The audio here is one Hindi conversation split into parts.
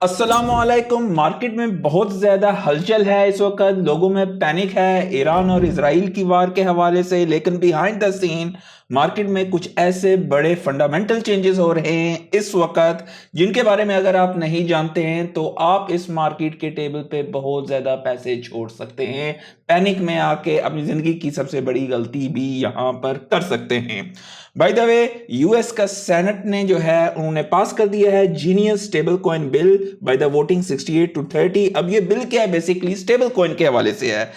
अस्सलामुअलैकुम। मार्केट में बहुत ज़्यादा हलचल है इस वक्त, लोगों में पैनिक है ईरान और इजराइल की वार के हवाले से। लेकिन बिहाइंड द सीन मार्केट में कुछ ऐसे बड़े फंडामेंटल चेंजेस हो रहे हैं इस वक्त जिनके बारे में अगर आप नहीं जानते हैं तो आप इस मार्केट के टेबल पे बहुत ज़्यादा पैसे छोड़ सकते हैं। पैनिक में आके अपनी ज़िंदगी की सबसे बड़ी गलती भी यहाँ पर कर सकते हैं। बाय द वे, यूएस का सेनेट ने जो है उन्होंने पास कर दिया है genius stable coin bill by the voting 68-30। अब ये बिल क्या है? बेसिकली स्टेबल कॉइन के हवाले से है।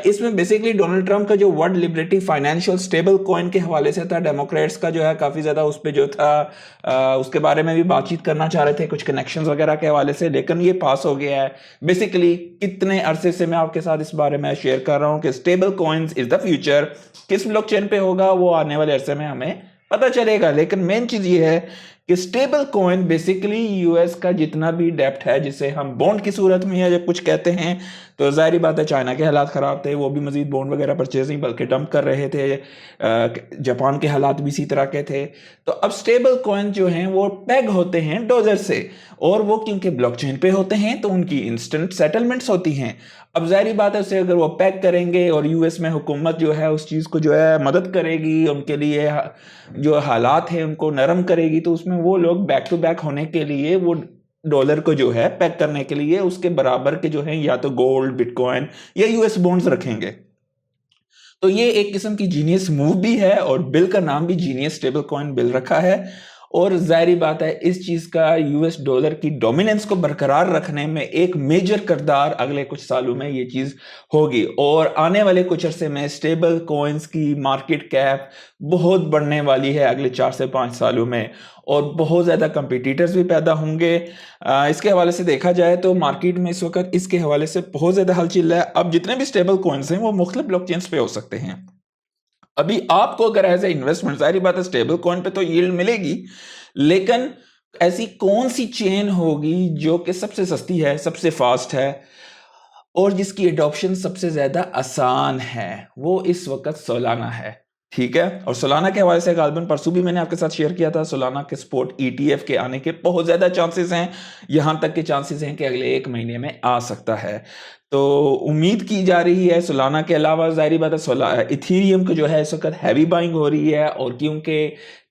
इसमें बेसिकली डोनाल्ड ट्रंप का जो world liberty financial stable coin के हवाले से था, डेमोक्रेट्स का जो है काफी ज्यादा उस पर जो था उसके बारे में भी बातचीत करना चाह रहे थे कुछ कनेक्शंस वगैरह के हवाले से, लेकिन ये पास हो गया है। बेसिकली कितने अरसे से मैं आपके साथ इस बारे में शेयर कर रहा हूं कि stable coins is the future. किस ब्लॉकचेन पे होगा वो आने वाले अरसे में हमें पता चलेगा, लेकिन मेन चीज ये है कि स्टेबल कॉइन बेसिकली यूएस का जितना भी डेप्ट है, जिसे हम बॉन्ड की सूरत में या जब कुछ कहते हैं, तो जाहिर बात है चाइना के हालात ख़राब थे, वो भी मजीद बॉन्ड वगैरह परचेज नहीं बल्कि डंप कर रहे थे। जापान के हालात भी इसी तरह के थे। तो अब स्टेबल कॉइन जो हैं वो पैग होते हैं डॉलर से, और वो क्योंकि ब्लॉकचेन पे होते हैं तो उनकी इंस्टेंट सेटलमेंट्स होती हैं। अब जाहिर बात है उसे अगर वो पैक करेंगे और यूएस में हुकूमत जो है उस चीज़ को जो है मदद करेगी, उनके लिए जो हालात हैं उनको नरम करेगी, तो उसमें वो लोग बैक टू बैक होने के लिए वो डॉलर को जो है पैक करने के लिए उसके बराबर के जो है या तो गोल्ड, बिटकॉइन या यूएस बॉन्ड्स रखेंगे। तो ये एक किस्म की जीनियस मूव भी है और बिल का नाम भी जीनियस स्टेबल कॉइन बिल रखा है। और जाहिर बात है इस चीज का यूएस डॉलर की डोमिनेंस को बरकरार रखने में एक मेजर किरदार अगले कुछ सालों में ये चीज होगी, और आने वाले कुछ अरसे में स्टेबल कॉइन्स की मार्केट कैप बहुत बढ़ने वाली है अगले 4 से 5 सालों में, और बहुत ज्यादा कंपटीटर्स भी पैदा होंगे। इसके हवाले से देखा जाए तो मार्केट में इस वक्त इसके हवाले से बहुत ज्यादा हलचल है। अब जितने भी स्टेबल कॉइन्स हैं वो मुख्तलिफ ब्लॉकचेन्स पे हो सकते हैं। अभी आपको अगर एज ए इन्वेस्टमेंट, जाहिर बात है स्टेबल कॉइन पे तो यील्ड मिलेगी, लेकिन ऐसी कौन सी चेन होगी जो कि सबसे सस्ती है, सबसे फास्ट है और जिसकी एडॉप्शन सबसे ज्यादा आसान है? वो इस वक्त सोलाना है। ठीक है, और सोलाना के हवाले से गालबन परसों भी मैंने आपके साथ शेयर किया था। सोलाना के स्पॉट ईटीएफ के आने के बहुत ज्यादा चांसेस हैं, यहां तक के चांसेस हैं कि अगले 1 महीने में आ सकता है। तो उम्मीद की जा रही है सोलाना के अलावा जाहिर बात है इथीरियम को जो है इस वक्त हैवी बाइंग हो रही है, और क्योंकि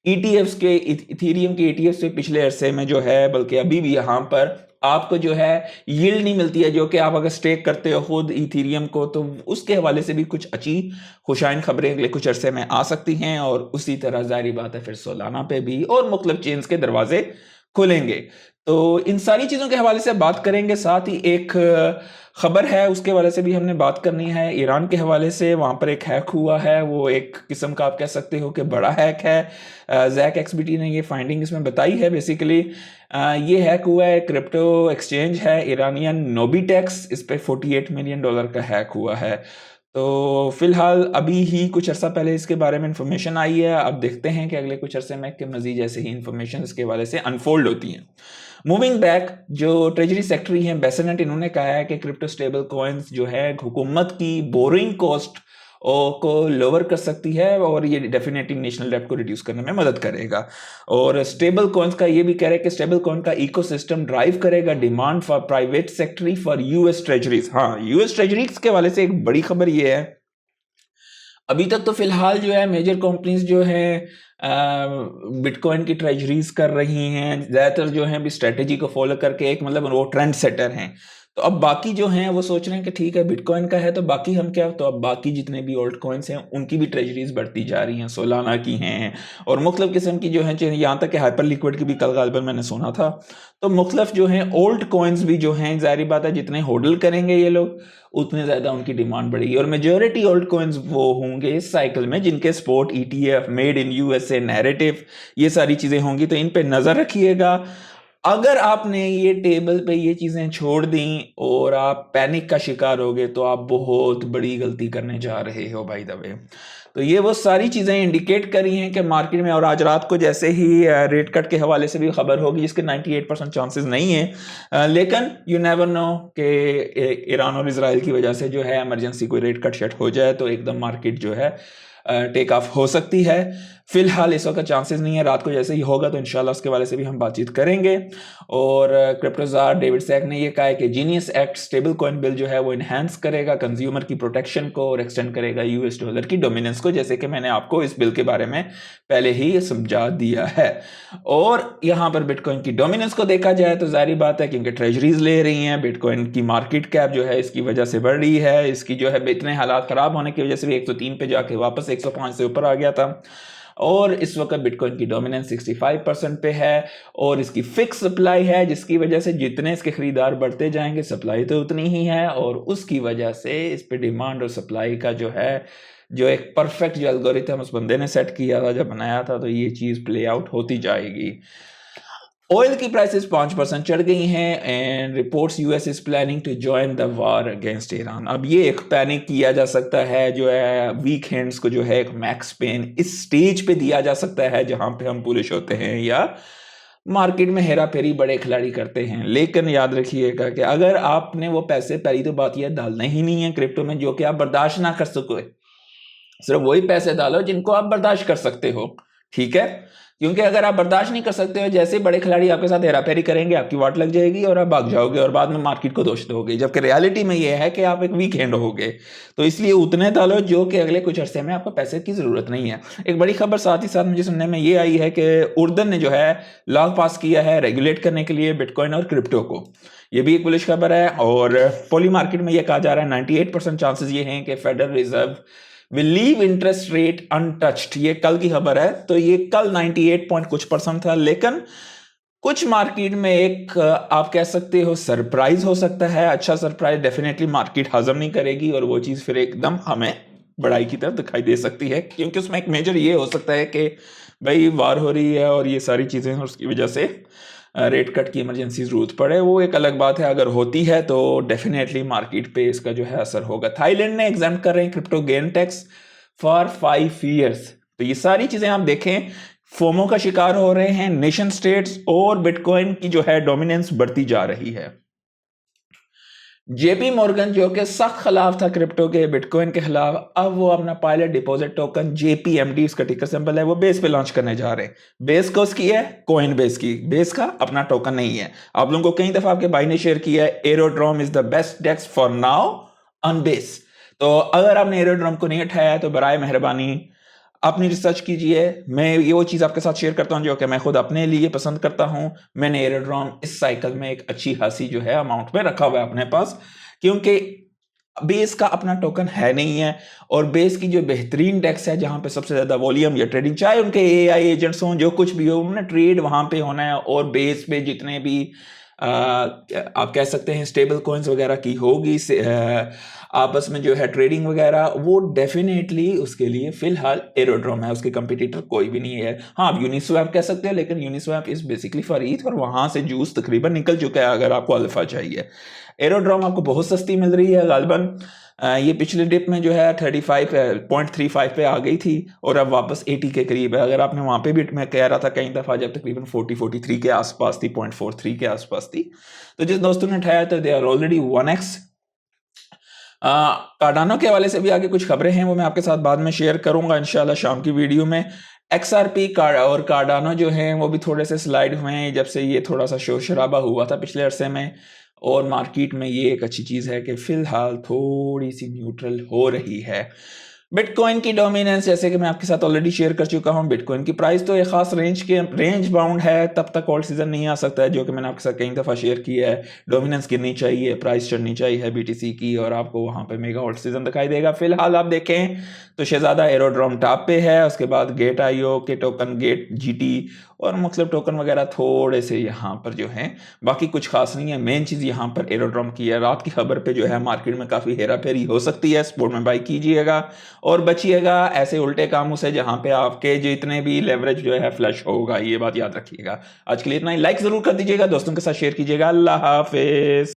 ईटीएफ्स के इथीरियम के ईटीएफ से पिछले अरसे में जो है, बल्कि अभी भी यहाँ पर आपको जो है यील्ड नहीं मिलती है, जो कि आप अगर स्टेक करते हो खुद इथीरियम को, तो उसके हवाले से भी कुछ अच्छी खुशाइन खबरें अगले कुछ अरसे में आ सकती हैं। और उसी तरह जाहिर बात है फिर सोलाना पे भी और मुख्तलिफ चेन्स के दरवाजे खुलेंगे। तो इन सारी चीज़ों के हवाले से बात करेंगे। साथ ही एक खबर है उसके हवाले से भी हमने बात करनी है। ईरान के हवाले से वहाँ पर एक हैक हुआ है, वो एक किस्म का आप कह सकते हो कि बड़ा हैक है। जैक एक्सबीटी ने ये फाइंडिंग इसमें बताई है। बेसिकली ये हैक हुआ है, क्रिप्टो एक्सचेंज है ईरानियन नोबीटेक्स, इस पर $48 मिलियन का हैक हुआ है। तो फिलहाल अभी ही कुछ अर्सा पहले इसके बारे में इंफॉर्मेशन आई है। अब देखते हैं कि अगले कुछ अरसे में कि मजीद ऐसे ही इंफॉर्मेशन इसके हवाले से अनफोल्ड होती हैं। मूविंग बैक, जो ट्रेजरी सेक्रेटरी हैं बेसेंट, इन्होंने कहा है कि क्रिप्टो स्टेबल कॉइन्स जो है हुकूमत की बोरिंग कॉस्ट को लोअर कर सकती है, और ये डेफिनेटली नेशनल डेब्ट को रिड्यूस करने में मदद करेगा। और स्टेबल कॉइन्स का ये भी कह रहे हैं कि स्टेबल कॉइन का इकोसिस्टम ड्राइव करेगा demand for private sector for US treasuries. हाँ, यूएस ट्रेजरीज के वाले से एक बड़ी खबर ये है, अभी तक तो फिलहाल जो है मेजर कंपनीज जो है बिटकॉइन की ट्रेजरीज कर रही हैं, ज़्यादातर जो है भी स्ट्रेटेजी को फॉलो करके, एक मतलब वो ट्रेंड सेटर हैं। तो अब बाकी जो हैं वो सोच रहे हैं कि ठीक है बिटकॉइन का है तो बाकी हम क्या, तो अब बाकी जितने भी ओल्ड कॉइन्स हैं उनकी भी ट्रेजरीज बढ़ती जा रही हैं, सोलाना की हैं और मुख्तलिफ किस्म की जो हैं, यहाँ तक कि हाइपर लिक्विड की भी कल गालिबन मैंने सुना था। तो मुख्तलिफ जो हैं ओल्ड कॉइन्स भी जो हैं, जाहिर बात है जितने होल्ड करेंगे ये लोग उतने ज़्यादा उनकी डिमांड बढ़ेगी, और मेजोरिटी ओल्ड कॉइन्स वो होंगे इस साइकिल में जिनके spot ETF, made in USA, narrative, ये सारी चीज़ें होंगी। तो इन पे नज़र रखिएगा। अगर आपने ये टेबल पे ये चीज़ें छोड़ दी और आप पैनिक का शिकार हो गए तो आप बहुत बड़ी गलती करने जा रहे हो भाई द वे। तो ये वो सारी चीज़ें इंडिकेट करी हैं कि मार्केट में, और आज रात को जैसे ही रेट कट के हवाले से भी खबर होगी जिसके 98% चांसेस नहीं है, लेकिन यू नेवर नो कि ईरान और इजराइल की वजह से जो है इमरजेंसी कोई रेट कट शट हो जाए तो एकदम मार्केट जो है टेक ऑफ हो सकती है। फिलहाल इस वक्त चांसेस नहीं है, रात को जैसे ही होगा तो इंशाल्लाह उसके वाले से भी हम बातचीत करेंगे। और क्रिप्टोजार डेविड सैक ने ये कहा है कि genius act stable coin bill जो है वो इन्हांस करेगा कंज्यूमर की प्रोटेक्शन को और एक्सटेंड करेगा यूएस डॉलर की डोमिनेंस को, जैसे कि मैंने आपको इस बिल के बारे में पहले ही समझा दिया है। और यहाँ पर बिटकॉइन की डोमिनेंस को देखा जाए तो जाहिर बात है क्योंकि ट्रेजरीज ले रही हैं, बिटकॉइन की मार्केट कैप जो है इसकी वजह से बढ़ रही है, इसकी जो है इतने हालात खराब होने की वजह से भी 103 पे जाके वापस 105 से ऊपर आ गया था। और इस वक्त बिटकॉइन की डोमिनेंस 65% पे है और इसकी फिक्स सप्लाई है, जिसकी वजह से जितने इसके खरीदार बढ़ते जाएंगे सप्लाई तो उतनी ही है, और उसकी वजह से इस पे डिमांड और सप्लाई का जो है जो एक परफेक्ट जो एल्गोरिथम उस बंदे ने सेट किया था, जब बनाया था, तो ये चीज प्ले आउट होती जाएगी। ऑयल की प्राइसेस 5% चढ़ गई हैं and reports US is planning to join the war against Iran. अब ये एक पैनिक किया जा सकता है जो है वीकेंड्स को जो है एक मैक्स पेन इस स्टेज पे दिया जा सकता है जहां पे हम पुलिश होते हैं या मार्केट में हेरा फेरी बड़े खिलाड़ी करते हैं। लेकिन याद रखिएगा कि अगर आपने वो पैसे, पहली तो बात यह डालना ही नहीं है क्रिप्टो में जो कि आप बर्दाश्त ना कर सको, सिर्फ वही पैसे डालो जिनको आप बर्दाश्त कर सकते हो, ठीक है? क्योंकि अगर आप बर्दाश्त नहीं कर सकते हो, जैसे बड़े खिलाड़ी आपके साथ हेराफेरी करेंगे आपकी वाट लग जाएगी और आप भाग जाओगे और बाद में मार्केट को दोष दोगे, जबकि रियलिटी में यह है कि आप एक वीक हैंड होगे। तो इसलिए उतने डालो जो कि अगले कुछ अरसे में आपको पैसे की जरूरत नहीं है। एक बड़ी खबर साथ ही साथ मुझे सुनने में ये आई है कि उर्दन ने जो है लॉ पास किया है रेगुलेट करने के लिए बिटकॉइन और क्रिप्टो को। ये भी एक बुलिश खबर है और पॉली मार्केट में यह कहा जा रहा है 98% चांसेस ये हैं कि federal reserve will leave interest rate untouched. ये कल की खबर है, तो ये कल 98 पॉइंट कुछ परसेंट था, लेकिन कुछ मार्केट में एक आप कह सकते हो सरप्राइज हो सकता है। अच्छा सरप्राइज डेफिनेटली मार्केट हजम नहीं करेगी और वो चीज फिर एकदम हमें बढ़ाई की तरफ दिखाई दे सकती है, क्योंकि उसमें एक मेजर ये हो सकता है कि भाई वार हो रही है और ये सारी चीजें हैं, उसकी वजह से रेट कट की इमरजेंसी जरूरत पड़े। वो एक अलग बात है, अगर होती है तो डेफिनेटली मार्केट पे इसका जो है असर होगा। थाईलैंड ने एग्जाम कर रहे हैं crypto gain tax for 5 years. तो ये सारी चीजें आप देखें, फोमो का शिकार हो रहे हैं नेशन स्टेट्स और बिटकॉइन की जो है डोमिनेंस बढ़ती जा रही है। जेपी मॉर्गन जो कि सख्त खिलाफ था क्रिप्टो के बिटकॉइन के खिलाफ, अब वो अपना पायलट डिपॉजिट टोकन JPMD, उसका टिकर सिंबल है, वो बेस पे लॉन्च करने जा रहे हैं। बेस को उसकी है कॉइन बेस की, बेस का अपना टोकन नहीं है। आप लोगों को कई दफा आपके भाई ने शेयर किया है aerodrome is the best decks for now on base. तो अगर आपने एरोड्रोम को नहीं उठाया तो बराए मेहरबानी अपनी रिसर्च कीजिए। मैं ये वो चीज़ आपके साथ शेयर करता हूं जो कि मैं खुद अपने लिए पसंद करता हूं। मैंने एरोड्रोम इस साइकिल में एक अच्छी खासी जो है अमाउंट में रखा हुआ है अपने पास, क्योंकि बेस का अपना टोकन है नहीं है और बेस की जो बेहतरीन डेक्स है जहां पे सबसे ज्यादा वॉल्यूम या ट्रेडिंग, चाहे उनके AI एजेंट्स हों, जो कुछ भी हो, उन्हें ट्रेड वहां पे होना है और बेस पे जितने भी आप कह सकते हैं स्टेबल कॉइन्स वगैरह की होगी आपस में जो है ट्रेडिंग वगैरह, वो डेफिनेटली उसके लिए फिलहाल एरोड्रोम है, उसके कंपटीटर कोई भी नहीं है। हाँ, आप यूनिस्वैप कह सकते हो, लेकिन यूनिस्वैप इज बेसिकली फॉर ईथ और वहां से जूस तकरीबन निकल चुका है अगर आपको अल्फा चाहिए। एरोड्रोम आपको बहुत सस्ती मिल रही है गालबन। ये पिछले डिप में जो है 35.35 पे आ गई थी और अब वापस 80 के करीब है। अगर आपने वहां पे भी, मैं कह रहा था कई दफा जब तकरीबन 43 के आसपास थी, 0.43 के आसपास थी, तो जिस दोस्तों ने उठाया था they are already 1x। Cardano के हवाले से भी आगे कुछ खबरें हैं, वो मैं आपके साथ बाद में शेयर करूंगा इंशाल्लाह शाम की वीडियो में। XRP और कार्डानो जो हैं वो भी थोड़े से स्लाइड हुए हैं जब से ये थोड़ा सा शोर शराबा हुआ था पिछले अरसे में, और मार्केट में ये एक अच्छी चीज़ है कि फिलहाल थोड़ी सी न्यूट्रल हो रही है। बिटकॉइन की डोमिनेंस जैसे कि मैं आपके साथ ऑलरेडी शेयर कर चुका हूं, बिटकॉइन की प्राइस तो एक खास रेंज बाउंड है, तब तक ऑल सीजन नहीं आ सकता है, जो कि मैंने आपके साथ कई दफ़ा शेयर किया है। डोमिनेंस गिरनी चाहिए, प्राइस चढ़नी चाहिए BTC की, और आपको वहां पे मेगा ऑल सीजन दिखाई देगा। फिलहाल आप देखें तो शहजादा एरोड्रोम टॉप पे है, उसके बाद गेट IO के टोकन, गेट GT और मुख्तलिफ टोकन वगैरह थोड़े से यहाँ पर जो हैं, बाकी कुछ खास नहीं है। मेन चीज़ यहाँ पर एरोड्रोम की है। रात की खबर पे जो है मार्केट में काफ़ी हेरा फेरी हो सकती है, स्पोर्ट में बाई कीजिएगा और बचिएगा ऐसे उल्टे कामों से जहाँ पे आपके जितने भी लेवरेज जो है फ्लश होगा, ये बात याद रखिएगा। आज के लिए इतना ही, लाइक ज़रूर कर दीजिएगा, दोस्तों के साथ शेयर कीजिएगा। अल्लाह हाफिज़।